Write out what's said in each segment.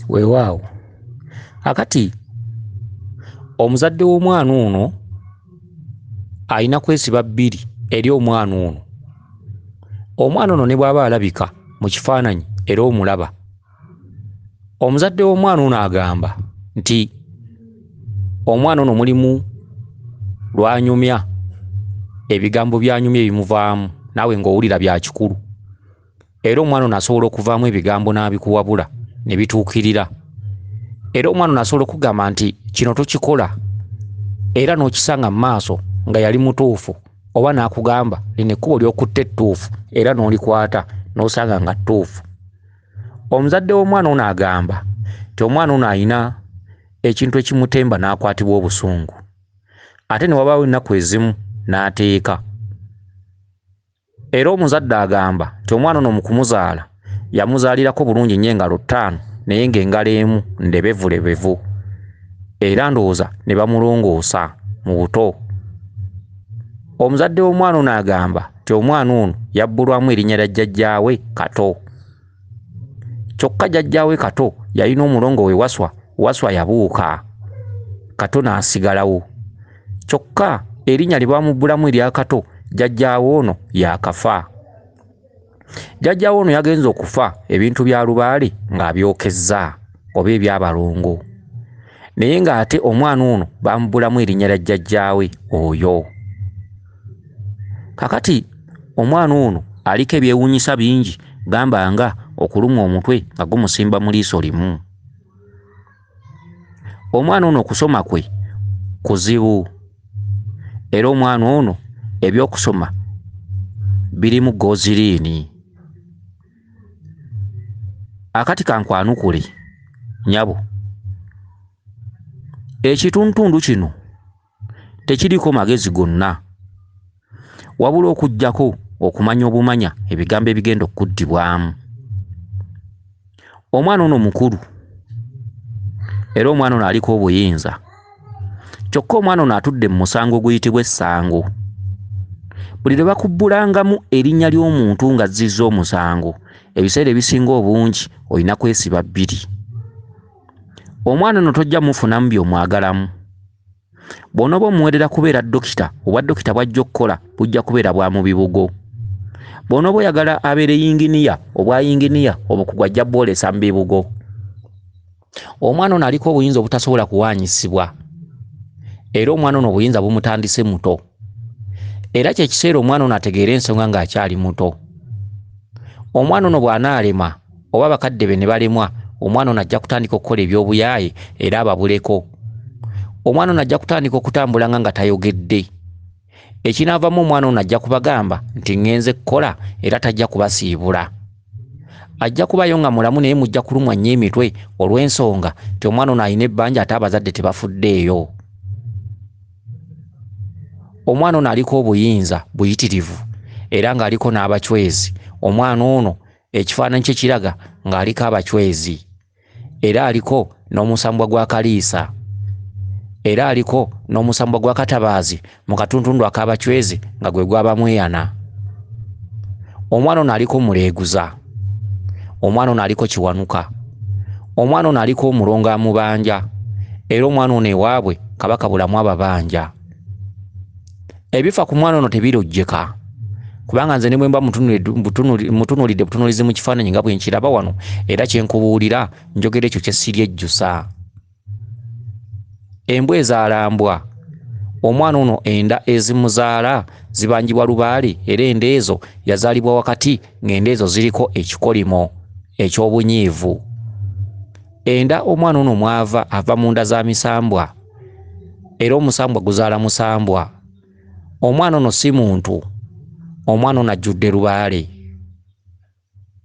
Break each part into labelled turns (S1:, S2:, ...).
S1: Weewaawo akati omuzadde w'omwana ono alina kwesiba bbiri eri omwana ono. Omwana ono ne bw'aba alabika mu kifaananyi era omulaba, omuzadde w'omwana ono agamba nti omwana ono mulimu lwanyumya, ebigambo byanyumya ebimuvaamu naawe ng'owulira bya kikulu, era omwana ono asobola okuvaamu ebigambo n'abikuwabula ne bituukirira, era omwana ono asobola okugamba nti kino tokikola era n'okisanga mu maaso nga yali mutuufu, oba n'akugamba lino ekkubo ly'okutte ettuufu era n'olikwata n'osanga nga ttuufu. Omuzadde w'omwana ono agamba nti omwana ono alina ekintu ekimutemba n'akwatibwa obusungu, ate ne wabaawo ennaku ezimu n'ateeka. Era omuzadde agamba nti omwana ono mu kumuzaala yamuzaalirako bulungi nnyo engalo 5 naye ng'engalo emu ndebevulebevu, era ndowooza ne bamulongoosa mu buto. Omuzadde w'omwana ono agamba nti omwana ono yabbulwamu erinnya lya jjajjaawe Kato, kyokka jjajjaawe Kato yalina omulongo we Waswa, Waswa yabuuka, Kato n'asigalawo, kyokka erinnya lye bamubbulamu erya Kato jjajjaawe ono yaakafa. Jjajjaawe ono yagenze okufa ebintu bya lubaale ng'abyokezza oba ebyabalongo, naye ng'ate omwana ono bamubbulamu erinnya lya jjajjaawe oyo. Kakati omwana ono aliko ebyewuunyisa bingi, gamba nga okulumwa omutwe nga gumusimba mu liiso limu. Omwana ono okusoma kwe kuzibu, era omwana ono ebyokusoma birimu goziriini. Akati kankwanukule nyabo, ekituntundu kino tekiriko magezi gonna, wabula okuggyako okumanya obumanya ebigambo ebigenda okuddibwamu. Omwana ono mukulu era omwana ono aliko obuyinza, kyokka omwana ono atudde mu musango guyitibwa essango. Buli lwe bakubbulangamu erinnya ly'omuntu nga zizza omusango, ebiseera ebisinga obungi olina kwesiba bbiri. Omwana ono tojja mufunamu by'omwagalamu. Bw'onooba omuweerera kubeera dokita, obwa dokita bw'ajja okukola bujja kubeera bwa mu bibugo. Bw'onooba oyagala abeere yinginiya, obwa yinginiya obukugu ajja bwolesa mu bibugo. Omwana ono aliko obuyinza obutasobola kuwaanyisibwa, era omwana ono obuyinza bumutandise muto, era kye kiseera omwana ono ategeera ensonga ng'akyali muto. Omwana ono bw'anaalema oba bakadde be ne balemwa, omwana ono ajja kutandika okukola eby'obuyaaye era ababuleko. Omwana ono ajja kutandika okutambula nga tayogedde, ekinaavamu omwana ono ajja kubagamba nti ngenze kukola era tajja kubasiibula. Ajja kubayo nga mulamu naye mujja kulumwa nnyo emitwe olw'ensonga nti omwana ono alina ebbanja ate abazadde tebafuddeeyo. Omwana ono aliko obuyinza buyitirivu era ng'aliko n'abacwezi. Omwana ono ekifaananyi kye kiraga ng'aliko abacwezi, era aliko n'omusambwa gwa kaliisa, era aliko n'omusambwa gwa katabaazi mu katuntundu ak'abacwezi nga gwe gw'abamweyana. Omwana ono aliko muleeguza, omwana ono aliko kiwanuka, omwana ono aliko omulongo amubanja, era omwana ono ewaabwe kabaka bulamu ababanja. Ebifa ku mwana ono tebirojjeka, kubanga nze ne bwe mba mutunuulidde butunuulizi mu kifaananyi nga bwe nkiraba wano era kye nkubuulira njogera ekyo kye siryejjusa. Embwa ezaalambwa, omwana ono enda ezimuzaala zibanjibwa lubaale, era enda ezo yazaalibwa wakati ng'enda ezo ziriko ekikolimo eky'obunyiivu. Enda omwana ono mwava ava mu nda za misambwa, era omusambwa guzaala musambwa. Omwana ono si muntu, omwana ono ajjudde lubaale,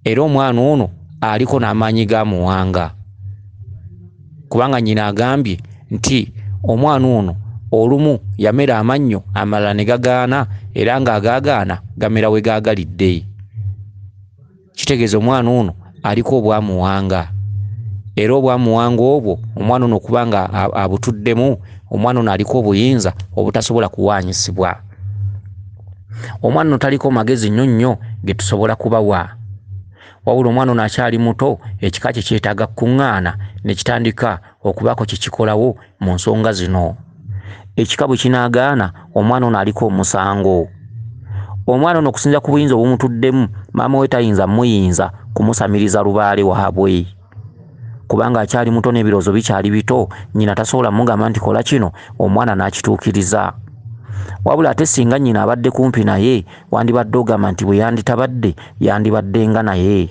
S1: era omwana ono aliko n'amaanyi ga muwanga, kubanga nnyina agambye nti omwana ono olumu yamera amannyo amalala ne gagaana, era ng'agaagaana gamera we gaagalidde. Kitegeeza omwana ono aliko obwamuwanga, era obwamuwanga obwo omwana ono kubanga abutuddemu, omwana ono aliko obuyinza obutasobola kuwaanyisibwa. Omwana ono taliko magezi nnyo nnyo ge tusobola kubawa. wabula omwana ono akyali muto ekika kye kyetaaga kuŋŋaana ne kitandika okubaako kye kikolawo mu nsonga zino. Ekika bwe kinaagaana omwana ono aliko omusango. Omwana ono okusinza ku buyinza obumutuddemu maama we tayinza muyinza kumusamiriza lubaale waabwe kubanga akyali muto n'ebirowoozo bikyali bito, nnyina tasobola mugamba nti kola kino, omwana n'akituukiriza. Wabula ate singa nnyina abadde kumpi naye wandibadde ogamba nti bwe yanditabadde yandibaddenga naye.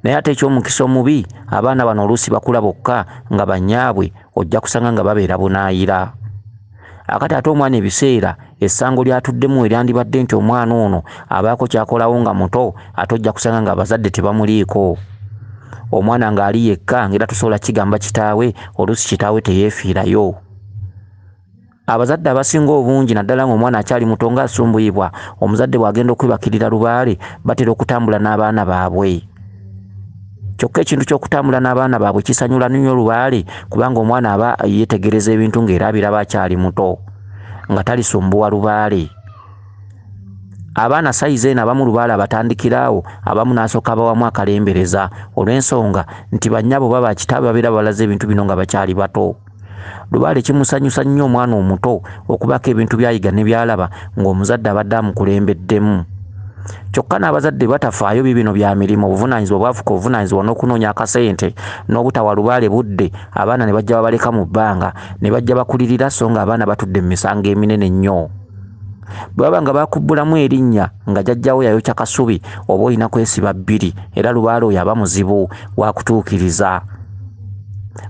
S1: Naye ate eky'omukisa omubi, abaana bano oluusi bakula bokka nga bannyaabwe ojja kusanga nga babeera bunaayira. Akati ate omwana ebiseera essango lyatuddemu eryandibadde nti omwana ono abaako kyakolawo nga muto, ate ojja kusanga nga abazadde tebamuliiko. Omwana ng'ali yekka ng'era tosobola kigamba kitaawe, oluusi kitaawe teyeefiirayo. Abazadde abasinga obungi naddala ng'omwana akyali muto ng'asumbuyibwa, omuzadde bw'agenda okwebakirira lubaale batera okutambula n'abaana baabwe. Kyokka ekintu ky'okutambula n'abaana baabwe kisanyula nnyo lubaale kubanga omwana aba yeetegereza ebintu ng'era abiraba akyali muto nga talisumbuwa lubaale. Abaana sayizi eno abamu lubaale abatandikiraawo, abamu n'asooka bawamu akalembereza olw'ensonga nti bannyabo baba kitaabe babeera balaze ebintu bino nga bakyali bato. Lubaale kimusanyusa nnyo omwana omuto okubaako ebintu by'ayiga ne by'alaba ng'omuzadde abadde amukulembeddemu. Kyokka n'abazadde batafaayo bibino bya mirimu, obuvunaanyizibwa bwafuuka obuvunaanyizibwa n'okunoonya akasente n'obutawa lubaale budde, abaana ne bajja babaleka mu bbanga ne bajja bakulirira so nga abaana batudde mu misango eminene nnyo. Bwe baba nga bakubbulamu erinnya nga jjajjawo yayokya kasubi oba olina kwesiba bbiri era lubaale oyo aba muzibu wa kutuukiriza.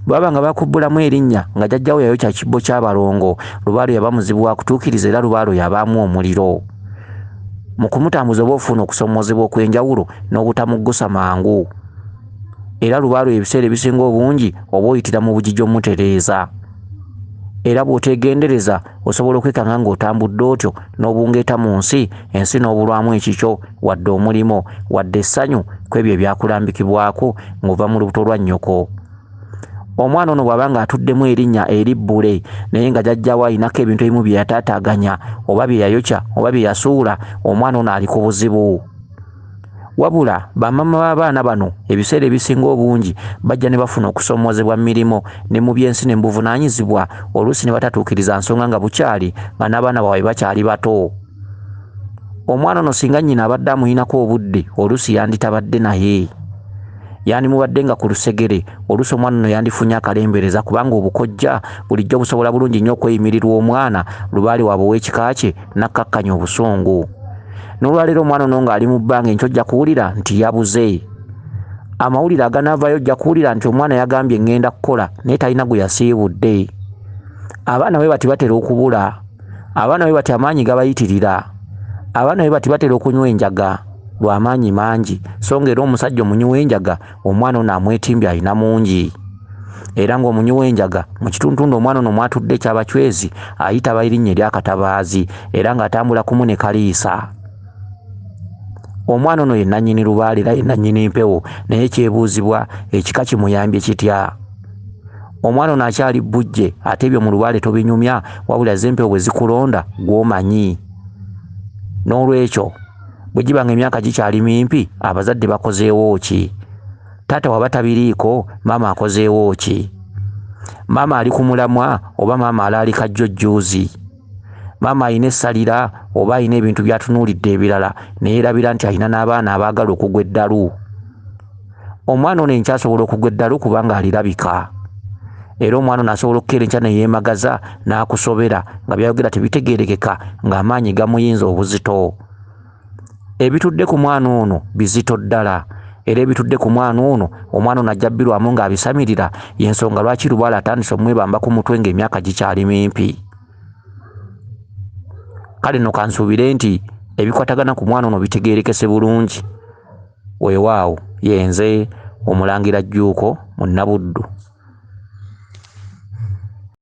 S1: Bwe baba nga bakubbulamu erinnya nga jjajjawo yayokya kibbo ky'abalongo, lubaale oyo aba muzibu wa kutuukiriza era lubaale oyo abaamu omuliro. Mu kumutambuza oba ofuna okusomozebwa okw'enjawulo n'obutamuggusa mangu. Era lubaale oyo ebiseera ebisinga obungi oba oyitira mu bugigi omutereeza. Era bw'otegendereza osobola okwekanga ng'otambudde otyo n'obungeeta mu nsi, ensi n'obulwamu ekikyo wadde omulimo wadde essanyu ku ebyo ebyakulambikibwako ng'ova mu lubuto lwa nnyoko. Omwana ono bw'aba ng'atuddemu erinnya eribbule naye nga jjajjawe ayinako ebintu ebimu bye yataataaganya oba bye yayokya oba bye yasuula, omwana ono ali ku buzibu. Wabula bamaama b'abaana bano ebiseera ebisinga obungi bajja ne bafuna okusomozebwa mu mirimo ne mu byensi ne mu buvunaanyizibwa, oluusi ne batatuukiriza nsonga nga bukyali nga n'abaana baabwe bakyali bato. Omwana ono singa nnyina abadde amuyinako obudde, oluusi yanditabadde naye. Yandimubadde nga ku lusegere, oluusi omwana ono yandifunye akalembereza kubanga obukojja bulijjo busobola bulungi nnyo okweyimirirwa omwana lubaale waabwe ow'ekika kye n'akkakkanya obusungu. N'olwaleero omwana ono ng'ali mu bbanga enkya ojja kuwulira nti yabuze. Amawulire aganaavaayo ojja kuwulira nti omwana yagambye ngenda kukola naye talina gwe yasiibudde. Abaana bwe bati batera okubula, abaana bwe bati amaanyi gabayitirira, abaana bwe bati batera okunywa enjaga lw'amaanyi mangi, so ng'era omusajja omunywi w'enjaga omwana ono amwetimbye alina mungi. Era ng'omunywi w'enjaga mu kitundutundu omwana ono mwatudde ekyabacwezi ayita erinnya ery'akatabaazi era ng'atambula kumu ne kaliisa. Omwana ono ye nannyini lubaale era ye nannyini mpewo, naye kyebuuzibwa ekika kimuyambye kitya? Omwana ono akyali bbujje ate ebyo mu lubaale tobinyumya, wabula z'empewo bwe zikulonda gw'omanyi. N'olwekyo bwe giba nga emyaka gikyali mimpi, abazadde bakozeewo ki? Taata waba tabiriiko, maama akozeewo ki? Maama ali ku mulamwa oba maama alaali kajjojjoozi? Maama ayina essalira oba ayina ebintu by'atunuulidde ebirala naye yerabira nti ayina n'abaana abaagala okugwa eddalu? Omwana ono enkya asobola okugwa eddalu kubanga alirabika. Era omwana ono asobola okukeera enkya ne yeemagaza n'akusobera nga byayogera tebitegeerekeka ng'amaanyi gamuyinza obuzito. Ebitudde ku mwana ono bizito ddala, era ebitudde ku mwana ono omwana ono ajja bbirwamu ng'abisamirira, y'ensonga lwaki lubaale atandise omwebamba ku mutwe ng'emyaka gikyali mimpi. Kale nno kansuubire nti ebikwatagana ku mwana ono bitegeerekese bulungi. Weewaawo yenze Omulangira Jjuuko Munnabuddu.